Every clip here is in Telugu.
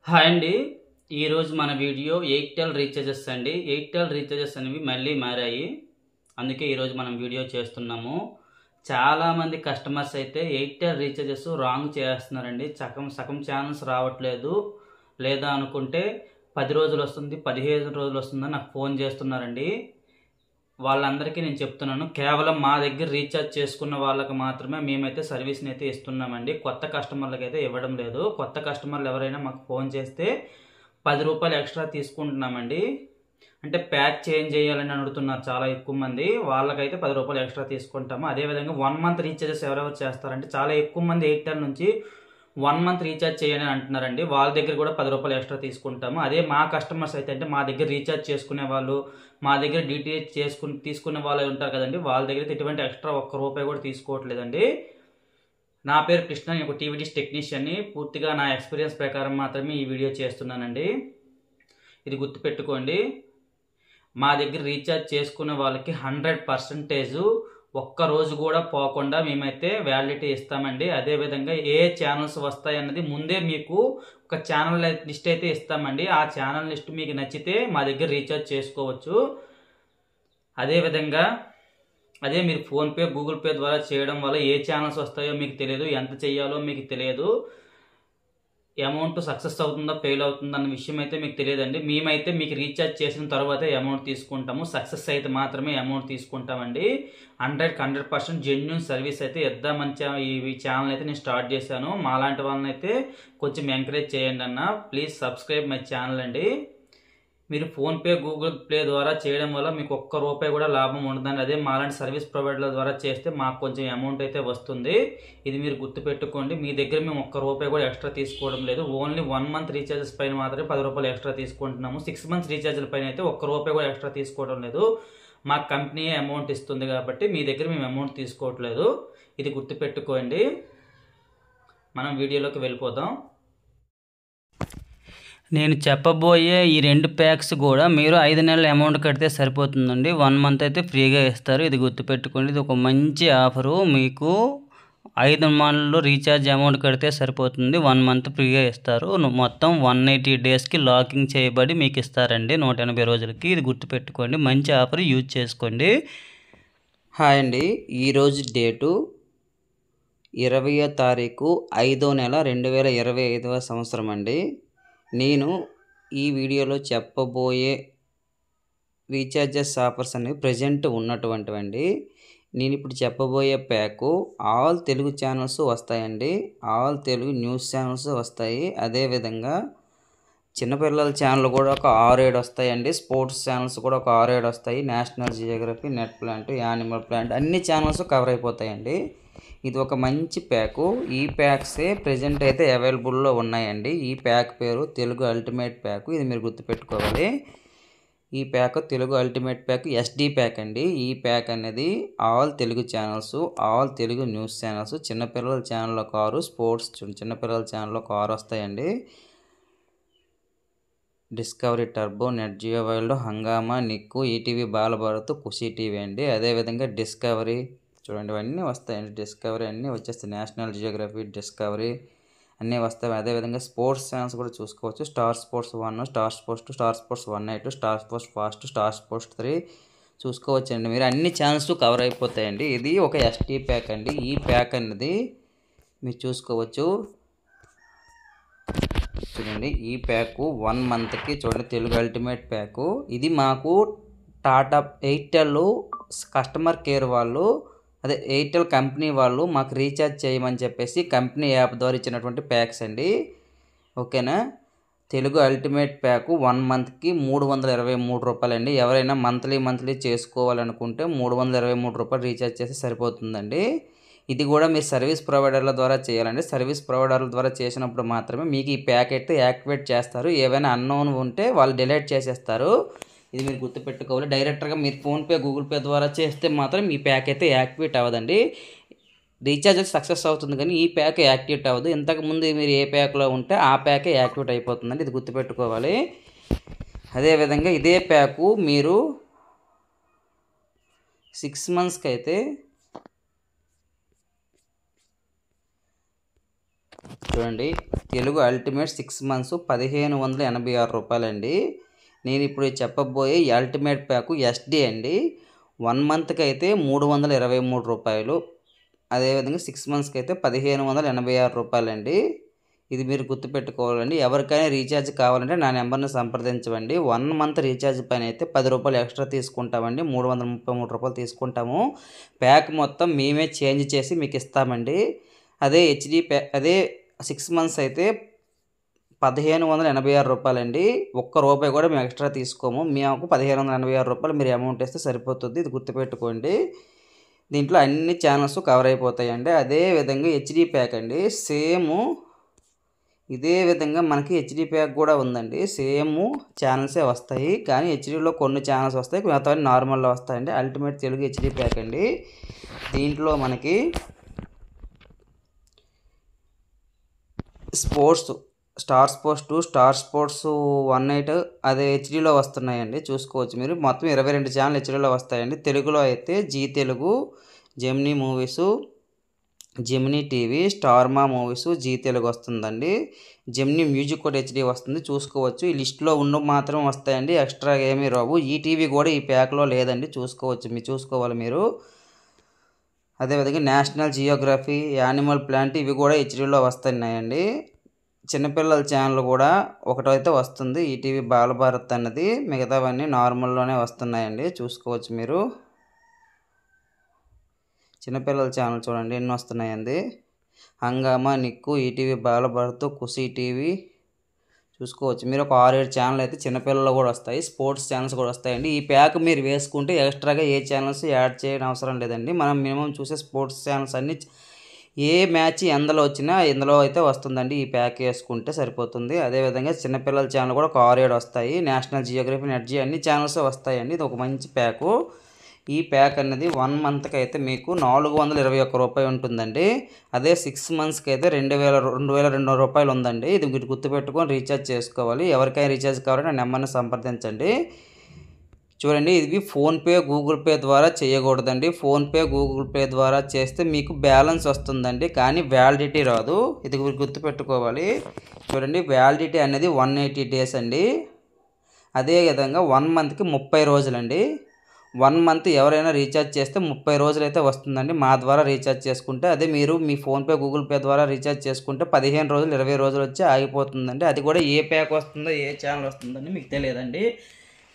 హాయ్ అండి. ఈరోజు మన వీడియో ఎయిర్టెల్ రీఛార్జెస్ అండి. ఎయిర్టెల్ రీఛార్జెస్ అనేవి మళ్ళీ మారాయి. అందుకే ఈరోజు మనం వీడియో చేస్తున్నాము. చాలామంది కస్టమర్స్ అయితే ఎయిర్టెల్ రీఛార్జెస్ రాంగ్ చేస్తున్నారండి. సగం ఛానల్స్ రావట్లేదు, లేదా అనుకుంటే 10 రోజులు వస్తుంది, 15 రోజులు వస్తుందని నాకు ఫోన్ చేస్తున్నారండి. వాళ్ళందరికీ నేను చెప్తున్నాను, కేవలం మా దగ్గర రీఛార్జ్ చేసుకున్న వాళ్ళకి మాత్రమే మేమైతే సర్వీస్ని అయితే ఇస్తున్నామండి. కొత్త కస్టమర్లకు అయితే ఇవ్వడం లేదు. కొత్త కస్టమర్లు ఎవరైనా మాకు ఫోన్ చేస్తే ₹10 ఎక్స్ట్రా తీసుకుంటున్నామండి. అంటే ప్యాక్ చేంజ్ చేయాలని అడుగుతున్నారు చాలా ఎక్కువ మంది. వాళ్ళకైతే ₹10 ఎక్స్ట్రా తీసుకుంటాము. అదేవిధంగా 1 మంత్ రీఛార్జెస్ ఎవరెవరు చేస్తారంటే చాలా ఎక్కువ మంది ఎయిర్టెల్ నుంచి 1 మంత్ రీఛార్జ్ చేయండి అని అంటున్నారండి. వాళ్ళ దగ్గర కూడా ₹10 ఎక్స్ట్రా తీసుకుంటాము. అదే మా కస్టమర్స్ అయితే అంటే మా దగ్గర రీఛార్జ్ చేసుకునే వాళ్ళు, మా దగ్గర డిటిహెచ్ తీసుకునే వాళ్ళు ఉంటారు కదండి, వాళ్ళ దగ్గర అయితే ఎటువంటి ఎక్స్ట్రా ₹1 కూడా తీసుకోవట్లేదండి. నా పేరు కృష్ణ, నేను ఒక టీవీ డిష్ టెక్నీషియన్ని. పూర్తిగా నా ఎక్స్పీరియన్స్ ప్రకారం మాత్రమే ఈ వీడియో చేస్తున్నానండి. ఇది గుర్తుపెట్టుకోండి. మా దగ్గర రీఛార్జ్ చేసుకునే వాళ్ళకి 100% ఒక్క రోజు కూడా పోకుండా మేమైతే వ్యాలిడిటీ ఇస్తామండి. అదేవిధంగా ఏ ఛానల్స్ వస్తాయన్నది ముందే మీకు ఒక ఛానల్ లిస్ట్ అయితే ఇస్తామండి. ఆ ఛానల్ లిస్ట్ మీకు నచ్చితే మా దగ్గర రీఛార్జ్ చేసుకోవచ్చు. అదేవిధంగా మీరు ఫోన్పే, గూగుల్ పే ద్వారా చేయడం వల్ల ఏ ఛానల్స్ వస్తాయో మీకు తెలియదు, ఎంత చేయాలో మీకు తెలియదు, అమౌంట్ సక్సెస్ అవుతుందా ఫెయిల్ అవుతుందా అన్న విషయం అయితే మీకు తెలియదండి. మేమైతే మీకు రీఛార్జ్ చేసిన తర్వాతే అమౌంట్ తీసుకుంటాము. సక్సెస్ అయితే మాత్రమే అమౌంట్ తీసుకుంటామండి. 100% జెన్యూన్ సర్వీస్ అయితే ఇద్దామని ఈ ఛానల్ అయితే నేను స్టార్ట్ చేశాను. మాలాంటి వాళ్ళని అయితే కొంచెం ఎంకరేజ్ చేయండి అన్న. ప్లీజ్ సబ్స్క్రైబ్ మై ఛానల్ అండి. మీరు ఫోన్పే, గూగుల్ పే ద్వారా చేయడం వల్ల మీకు ₹1 కూడా లాభం ఉండదండి. అదే మాలాంటి సర్వీస్ ప్రొవైడర్ల ద్వారా చేస్తే మాకు కొంచెం అమౌంట్ అయితే వస్తుంది. ఇది మీరు గుర్తుపెట్టుకోండి. మీ దగ్గర మేము ₹1 కూడా ఎక్స్ట్రా తీసుకోవడం లేదు. ఓన్లీ 1 మంత్ రీఛార్జెస్ పైన మాత్రమే ₹10 ఎక్స్ట్రా తీసుకుంటున్నాము. 6 మంత్స్ రీఛార్జ్ల పైన అయితే ₹1 కూడా ఎక్స్ట్రా తీసుకోవడం లేదు. మా కంపెనీ అమౌంట్ ఇస్తుంది కాబట్టి మీ దగ్గర మేము అమౌంట్ తీసుకోవట్లేదు. ఇది గుర్తుపెట్టుకోండి. మనం వీడియోలోకి వెళ్ళిపోదాం. నేను చెప్పబోయే ఈ 2 ప్యాక్స్ కూడా మీరు 5 నెలల అమౌంట్ కడితే సరిపోతుందండి. 1 మంత్ అయితే ఫ్రీగా ఇస్తారు. ఇది గుర్తుపెట్టుకోండి. ఇది ఒక మంచి ఆఫరు. మీకు 5 నెలలు రీఛార్జ్ అమౌంట్ కడితే సరిపోతుంది. 1 మంత్ ఫ్రీగా ఇస్తారు. మొత్తం 180 డేస్కి లాకింగ్ చేయబడి మీకు ఇస్తారండి, 180 రోజులకి. ఇది గుర్తుపెట్టుకోండి. మంచి ఆఫర్, యూజ్ చేసుకోండి. హాయ్ అండి. ఈరోజు డేటు 20వ తారీఖు 5వ నెల 2025వ సంవత్సరం అండి. నేను ఈ వీడియోలో చెప్పబోయే రీఛార్జెస్ ఆఫర్స్ అనేవి ప్రజెంట్ ఉన్నటువంటివండి. నేను ఇప్పుడు చెప్పబోయే ప్యాకు ఆల్ తెలుగు ఛానల్స్ వస్తాయండి. ఆల్ తెలుగు న్యూస్ ఛానల్స్ వస్తాయి. అదేవిధంగా చిన్నపిల్లల ఛానల్ కూడా ఒక 6-7 వస్తాయండి. స్పోర్ట్స్ ఛానల్స్ కూడా ఒక 6-7 వస్తాయి. National Geography, net plant, animal plant అన్ని ఛానల్స్ కవర్ అయిపోతాయండి. ఇది ఒక మంచి ప్యాకు. ఈ ప్యాక్సే ప్రజెంట్ అయితే అవైలబుల్లో ఉన్నాయండి. ఈ ప్యాక్ పేరు తెలుగు అల్టిమేట్ ప్యాకు. ఇది మీరు గుర్తుపెట్టుకోవాలి. ఈ pack Telugu ultimate pack SD pack అండి. ఈ ప్యాక్ అనేది all Telugu channels, all Telugu news channels, చిన్నపిల్లల ఛానల్లో ఒక 6, స్పోర్ట్స్ చిన్నపిల్లల ఛానల్లో ఒక 6 వస్తాయండి. Discovery, Turbo, Nat Geo world, Hungama, Nick, ETV Balabharat, Khushi TV అండి. అదేవిధంగా డిస్కవరీ చూడండి, ఇవన్నీ వస్తాయండి. డిస్కవరీ అన్నీ వచ్చేస్తాయి. నేషనల్ జియోగ్రఫీ, డిస్కవరీ అన్నీ వస్తాయి. అదేవిధంగా స్పోర్ట్స్ ఛానల్స్ కూడా చూసుకోవచ్చు. Star sports 1, star sports 2, star sports 182, star sports fast, star sports 3 చూసుకోవచ్చండి. మీరు అన్ని ఛానల్స్ కవర్ అయిపోతాయండి. ఇది ఒక SD ప్యాక్ అండి. ఈ ప్యాక్ అనేది మీరు చూసుకోవచ్చు. చూడండి, ఈ ప్యాకు 1 మంత్కి చూడండి, తెలుగు అల్టిమేట్ ప్యాకు. ఇది మాకు టాటా ఎయిర్టెల్ కస్టమర్ కేర్ వాళ్ళు, అదే ఎయిర్టెల్ కంపెనీ వాళ్ళు మాకు రీఛార్జ్ చేయమని చెప్పేసి కంపెనీ యాప్ ద్వారా ఇచ్చినటువంటి ప్యాక్స్ అండి. ఓకేనా. తెలుగు అల్టిమేట్ ప్యాకు 1 మంత్కి ₹323 అండి. ఎవరైనా మంత్లీ చేసుకోవాలనుకుంటే ₹323 రీఛార్జ్ చేస్తే సరిపోతుందండి. ఇది కూడా మీరు సర్వీస్ ప్రొవైడర్ల ద్వారా చేయాలండి. సర్వీస్ ప్రొవైడర్ల ద్వారా చేసినప్పుడు మాత్రమే మీకు ఈ ప్యాక్ అయితే యాక్టివేట్ చేస్తారు. ఏవైనా అన్నోన్ ఉంటే వాళ్ళు డిలీట్ చేసేస్తారు. ఇది మీరు గుర్తుపెట్టుకోవాలి. డైరెక్ట్గా మీరు ఫోన్పే, గూగుల్ పే ద్వారా చేస్తే మాత్రం ఈ ప్యాక్ అయితే యాక్టివేట్ అవ్వదండి. రీఛార్జ్ అయితే సక్సెస్ అవుతుంది కానీ ఈ ప్యాక్ యాక్టివేట్ అవ్వదు. ఇంతకుముందు మీరు ఏ ప్యాక్లో ఉంటే ఆ ప్యాకే యాక్టివేట్ అయిపోతుందండి. ఇది గుర్తుపెట్టుకోవాలి. అదేవిధంగా ఇదే ప్యాకు మీరు 6 మంత్స్కి అయితే చూడండి, తెలుగు అల్టిమేట్ 6 మంత్స్ 1586 రూపాయలండి. నేను ఇప్పుడు చెప్పబోయే ఈ అల్టిమేట్ ప్యాకు ఎస్డి అండి. 1 మంత్కి అయితే 323 రూపాయలు, అదేవిధంగా 6 మంత్స్కి అయితే 1586 రూపాయలండి. ఇది మీరు గుర్తుపెట్టుకోవాలండి. ఎవరికైనా రీఛార్జ్ కావాలంటే నా నెంబర్ని సంప్రదించండి. 1 మంత్ రీఛార్జ్ పైన అయితే 10 రూపాయలు ఎక్స్ట్రా తీసుకుంటామండి. 333 రూపాయలు తీసుకుంటాము. ప్యాక్ మొత్తం మేమే చేంజ్ చేసి మీకు ఇస్తామండి. అదే హెచ్డి అదే 6 మంత్స్ అయితే 1586 రూపాయలండి. ఒక్క రూపాయి కూడా మేము ఎక్స్ట్రా తీసుకోము. మేము 1586 రూపాయలు మీరు అమౌంట్ వేస్తే సరిపోతుంది. ఇది గుర్తుపెట్టుకోండి. దీంట్లో అన్ని ఛానల్స్ కవర్ అయిపోతాయండి. అదే విధంగా హెచ్డి ప్యాక్ అండి, సేమ్ ఇదే విధంగా మనకి హెచ్డి ప్యాక్ కూడా ఉందండి. సేమ్ ఛానల్సే వస్తాయి, కానీ హెచ్డిలో కొన్ని ఛానల్స్ వస్తాయి, మిగతా నార్మల్లో వస్తాయండి. అల్టిమేట్ తెలుగు హెచ్డి ప్యాక్ అండి. దీంట్లో మనకి sports, star sports 2, star sports 18 అదే హెచ్డిలో వస్తున్నాయండి. చూసుకోవచ్చు మీరు. మొత్తం 22 ఛానల్ హెచ్డిలో వస్తాయండి. తెలుగులో అయితే Zee Telugu, Gemini movies, Gemini TV, Star Maa movies, Zee Telugu వస్తుందండి. జెమినీ మ్యూజిక్ కూడా హెచ్డి వస్తుంది, చూసుకోవచ్చు. ఈ లిస్ట్లో ఉన్న మాత్రం వస్తాయండి, ఎక్స్ట్రా ఏమీ రావు. ఈటీవీ కూడా ఈ ప్యాక్లో లేదండి, చూసుకోవచ్చు. మీరు చూసుకోవాలి మీరు. అదేవిధంగా నేషనల్ జియోగ్రఫీ, యానిమల్ ప్లాంట్ ఇవి కూడా హెచ్డిలో వస్తున్నాయండి. చిన్నపిల్లల ఛానల్ కూడా ఒకటైతే వస్తుంది, ఈటీవీ బాలభారత్ అన్నది. మిగతావన్నీ నార్మల్లోనే వస్తున్నాయండి, చూసుకోవచ్చు మీరు. చిన్నపిల్లల ఛానల్ చూడండి ఎన్ని వస్తున్నాయండి. హంగామా, నిక్కు, ఈటీవీ బాలభారత్, ఖుషీ టీవీ చూసుకోవచ్చు మీరు. ఒక 6-7 ఛానల్ అయితే చిన్నపిల్లలు కూడా వస్తాయి, స్పోర్ట్స్ ఛానల్స్ కూడా వస్తాయండి. ఈ ప్యాక్ మీరు వేసుకుంటే ఎక్స్ట్రాగా ఏ ఛానల్స్ యాడ్ చేయడం అవసరం లేదండి. మనం మినిమం చూసే స్పోర్ట్స్ ఛానల్స్ అన్నీ ఏ మ్యాచ్ ఎందులో వచ్చినా ఇందులో అయితే వస్తుందండి. ఈ ప్యాక్ వేసుకుంటే సరిపోతుంది. అదేవిధంగా చిన్నపిల్లల ఛానల్ కూడా ఒక 6-7 వస్తాయి. నేషనల్ జియోగ్రఫీ, నెట్జీ అన్ని ఛానల్స్ వస్తాయండి. ఇది ఒక మంచి ప్యాకు. ఈ ప్యాక్ అనేది 1 మంత్కి అయితే మీకు 421 రూపాయలు ఉంటుందండి. అదే 6 మంత్స్కి అయితే 2200 రూపాయలు ఉందండి. ఇది మీరు గుర్తుపెట్టుకొని రీఛార్జ్ చేసుకోవాలి. ఎవరికైనా రీఛార్జ్ కావాలంటే నెంబర్ని సంప్రదించండి. చూడండి, ఇది ఫోన్పే, గూగుల్ పే ద్వారా చేయకూడదండి. ఫోన్పే, గూగుల్ పే ద్వారా చేస్తే మీకు బ్యాలెన్స్ వస్తుందండి, కానీ వ్యాలిడిటీ రాదు. ఇది గుర్తుపెట్టుకోవాలి. చూడండి, వ్యాలిడిటీ అనేది 180 డేస్ అండి. అదేవిధంగా 1 మంత్కి 30 రోజులండి. 1 మంత్ ఎవరైనా రీఛార్జ్ చేస్తే 30 రోజులు అయితే వస్తుందండి మా ద్వారా రీఛార్జ్ చేసుకుంటే. అదే మీరు మీ ఫోన్పే, గూగుల్ పే ద్వారా రీఛార్జ్ చేసుకుంటే 15 రోజులు, 20 రోజులు వచ్చి ఆగిపోతుందండి. అది కూడా ఏ ప్యాక్ వస్తుందో, ఏ ఛానల్ వస్తుందని మీకు తెలియదండి.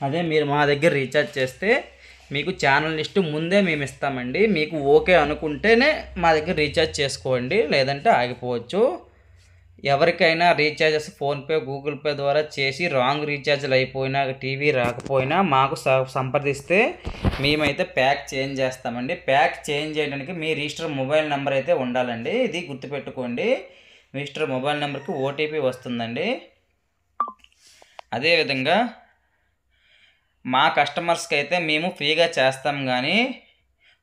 అదే మీరు మా దగ్గర రీఛార్జ్ చేస్తే మీకు ఛానల్ లిస్ట్ ముందే మేము ఇస్తామండి. మీకు ఓకే అనుకుంటేనే మా దగ్గర రీఛార్జ్ చేసుకోండి, లేదంటే ఆగిపోవచ్చు. ఎవరికైనా రీఛార్జెస్ ఫోన్పే, గూగుల్ పే ద్వారా చేసి రాంగ్ రీఛార్జ్లు అయిపోయినా, టీవీ రాకపోయినా మాకు సంప్రదిస్తే మేమైతే ప్యాక్ చేంజ్ చేస్తామండి. ప్యాక్ చేంజ్ చేయడానికి మీ రిజిస్టర్ మొబైల్ నెంబర్ అయితే ఉండాలండి. ఇది గుర్తుపెట్టుకోండి. రిజిస్టర్ మొబైల్ నెంబర్కి ఓటీపీ వస్తుందండి. అదేవిధంగా మా కస్టమర్స్కి అయితే మేము ఫ్రీగా చేస్తాం, కానీ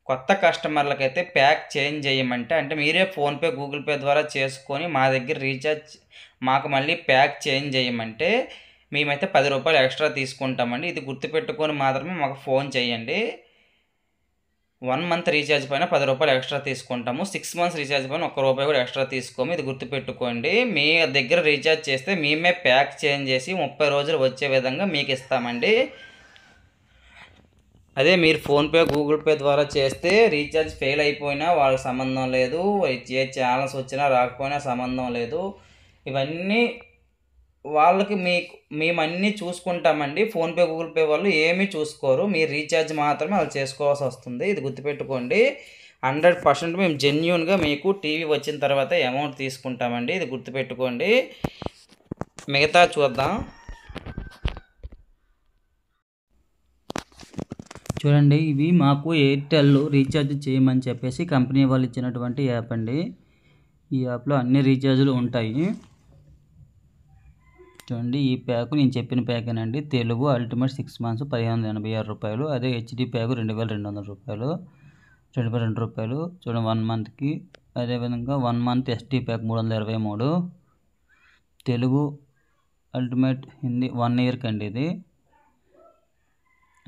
కొత్త కస్టమర్లకైతే ప్యాక్ చేంజ్ చేయమంటే, అంటే మీరే ఫోన్పే, గూగుల్ పే ద్వారా చేసుకొని మా దగ్గర రీఛార్జ్ మాకు మళ్ళీ ప్యాక్ చేంజ్ చేయమంటే మేమైతే 10 రూపాయలు ఎక్స్ట్రా తీసుకుంటామండి. ఇది గుర్తుపెట్టుకొని మాత్రమే మాకు ఫోన్ చేయండి. 1 మంత్ రీఛార్జ్ పైన 10 రూపాయలు ఎక్స్ట్రా తీసుకుంటాము. 6 మంత్స్ రీఛార్జ్ పైన 1 రూపాయి కూడా ఎక్స్ట్రా తీసుకోము. ఇది గుర్తుపెట్టుకోండి. మీ దగ్గర రీఛార్జ్ చేస్తే మేమే ప్యాక్ చేంజ్ చేసి 30 రోజులు వచ్చే విధంగా మీకు ఇస్తామండి. అదే మీరు ఫోన్పే, గూగుల్ పే ద్వారా చేస్తే రీఛార్జ్ ఫెయిల్ అయిపోయినా వాళ్ళకి సంబంధం లేదు, ఏ ఛానల్స్ వచ్చినా రాకపోయినా సంబంధం లేదు. ఇవన్నీ వాళ్ళకి మేము అన్నీ చూసుకుంటామండి. ఫోన్పే, గూగుల్ పే వాళ్ళు ఏమీ చూసుకోరు. మీరు రీఛార్జ్ మాత్రమే వాళ్ళు చేసుకోవాల్సి వస్తుంది. ఇది గుర్తుపెట్టుకోండి. 100% మేము జెన్యూన్గా మీకు టీవీ వచ్చిన తర్వాత అమౌంట్ తీసుకుంటామండి. ఇది గుర్తుపెట్టుకోండి. మిగతా చూద్దాం. చూడండి, ఇవి మాకు ఎయిర్టెల్ రీఛార్జ్ చేయమని చెప్పేసి కంపెనీ వాళ్ళు ఇచ్చినటువంటి యాప్ అండి. ఈ యాప్లో అన్ని రీఛార్జులు ఉంటాయి. చూడండి, ఈ ప్యాక్ నేను చెప్పిన ప్యాకేనండి. తెలుగు అల్టిమేట్ 6 మంత్స్ 1586 రూపాయలు. అదే హెచ్డి ప్యాక్ 2200 రూపాయలు, 22 రూపాయలు. చూడండి 1 మంత్కి. అదేవిధంగా 1 month ST pack 323. Telugu ultimate Hindi 1 ఇయర్కి అండి. ఇది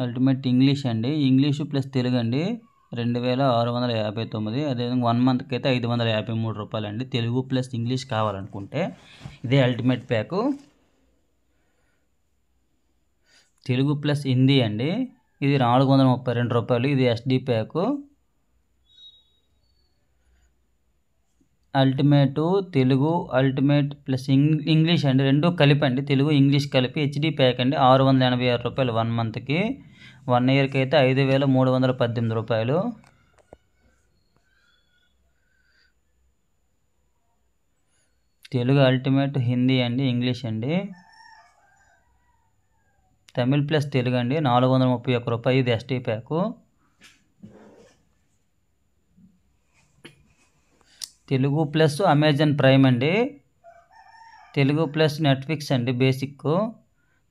అల్టిమేట్ ఇంగ్లీష్ అండి, ఇంగ్లీషు ప్లస్ తెలుగు అండి, 2659. అదేవిధంగా 1 మంత్కి అయితే 553 రూపాయలండి. తెలుగు ప్లస్ ఇంగ్లీష్ కావాలనుకుంటే ఇదే ultimate pack. Telugu plus Hindi అండి, ఇది 432 రూపాయలు. ఇది SD pack. Telugu ultimate plus English అండి, రెండు కలిపి అండి, తెలుగు ఇంగ్లీష్ కలిపి హెచ్డి ప్యాక్ అండి, 686 రూపాయలు 1 మంత్కి. 1 ఇయర్కి అయితే 5318 రూపాయలు. తెలుగు అల్టిమేట్ హిందీ అండి, ఇంగ్లీష్ అండి, తమిళ్ ప్లస్ తెలుగు అండి, 431 రూపాయలు. ఇది ST pack. Telugu plus Amazon prime అండి, తెలుగు ప్లస్ నెట్ఫ్లిక్స్ అండి బేసిక్,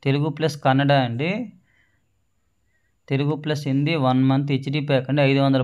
తెలుగు ప్లస్ కన్నడ అండి, Telugu plus Hindi 1 month HD pack అండి, 500